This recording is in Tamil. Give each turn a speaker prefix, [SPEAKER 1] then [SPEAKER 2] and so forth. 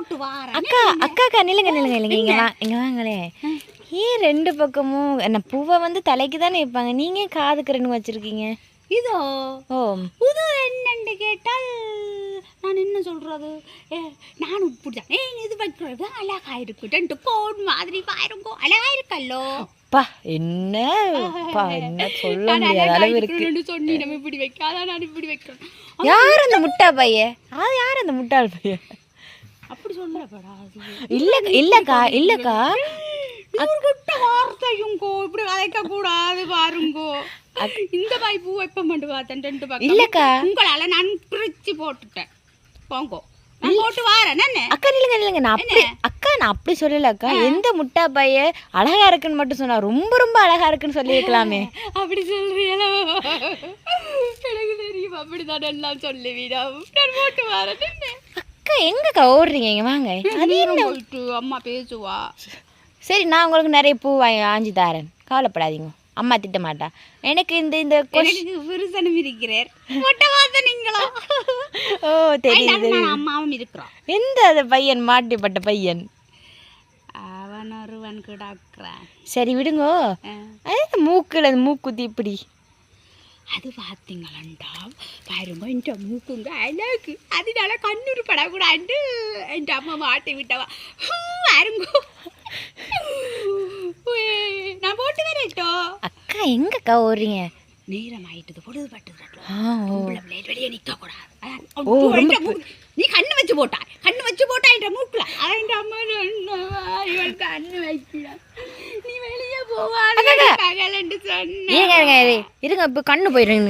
[SPEAKER 1] போட்டு வாரேன்.
[SPEAKER 2] அக்கா நில்லுங்க இங்க வாங்களே. ஏன் ரெண்டு பக்கமும் என்ன பூவை வந்து தலைக்கு தானே வைப்பாங்க, நீங்க காதுக்கு ரெண்டு வச்சிருக்கீங்க?
[SPEAKER 1] இதோ
[SPEAKER 2] ஓ
[SPEAKER 1] இது என்னன்னு கேட்டால் நான் என்ன சொல்றது, நான் இப்படிதான் இது வைக்கிறது அழகா இருக்குட்டு கோட் மாதிரி பாருங்கோ, அழகா இருக்கல்லோ.
[SPEAKER 2] பா என்ன சொல்ல முடியாத அளவு இருக்கு.
[SPEAKER 1] சொன்னி நம்ம இப்படி வைக்காத, நான் இப்படி வைக்கிறேன்.
[SPEAKER 2] யார் அந்த முட்டா பையன்? அது யார் அந்த முட்டாள் பையன்?
[SPEAKER 1] அப்படி சொல்லப்படா.
[SPEAKER 2] இல்லக்கா
[SPEAKER 1] இவர்கிட்ட வார்த்தையுங்கோ இப்படி கதைக்க கூடாது பாருங்கோ. இந்த பாய் பூ வைப்ப மாட்டு பார்த்தேன் 2 பக்கம்.
[SPEAKER 2] இல்லக்கா
[SPEAKER 1] உங்களால நான் பிரிச்சு போட்டுட்டேன். போங்கோ, நான் போட்டு வாரேன். என்ன
[SPEAKER 2] அக்கா நில்லுங்க நான் அப்படி சொல்லலக்கா. எந்த முட்டா பைய அழகா இருக்குன்னு மட்டும் சொன்னா, ரொம்ப அழகா இருக்குன்னு சொல்லியிருக்கலாமே.
[SPEAKER 1] அப்படி சொல்றீங்களோ? எனக்கு தெரியும், அப்படிதான் எல்லாம் சொல்லுவீடா. நான் போட்டு வாரேன்.
[SPEAKER 2] அக்கா எங்கக்கா ஓடுறீங்க? இங்க வாங்க. அது என்ன
[SPEAKER 1] போயிட்டு அம்மா பேசுவா.
[SPEAKER 2] சரி, நான் உங்களுக்கு நிறைய பூ ஆஞ்சி தரேன், கவலைப்படாதீங்க. அம்மா திட்ட மாட்டா. எனக்கு இந்த
[SPEAKER 1] புருஷனும் இருக்கிறார், மொட்டை வாசனீங்களா?
[SPEAKER 2] ஓ தெரியுது.
[SPEAKER 1] அம்மாவும் இருக்கிறோம்.
[SPEAKER 2] எந்த அந்த பையன் மாட்டிப்பட்ட பையன்?
[SPEAKER 1] அவன் ஒருவன் கிடக்குறான்.
[SPEAKER 2] சரி விடுங்கோ. மூக்குல மூக்குத்தி இப்படி
[SPEAKER 1] அது பார்த்தீங்களா பாருங்க, என் மூக்குங்க அழகு, அதனால கண்ணூர் படக்கூடாது என் அம்மா மாட்டி விட்டவா. பாருங்க, நான் போட்டு வரேட்டோ.
[SPEAKER 2] அக்கா எங்கக்கா ஓடுறீங்க?
[SPEAKER 1] நேரம் ஆயிட்டது, பொழுது பட்டுது. வெளியே நிற்க கூடாது. நீ கண்ணு வச்சு போட்டா என்ற மூக்குல என் அம்மா இவள் கண்ணு வைக்கல, நீ வெளியே போவாங்க சொன்ன.
[SPEAKER 2] இருங்க இப்ப கண்ணு போயிடுங்க.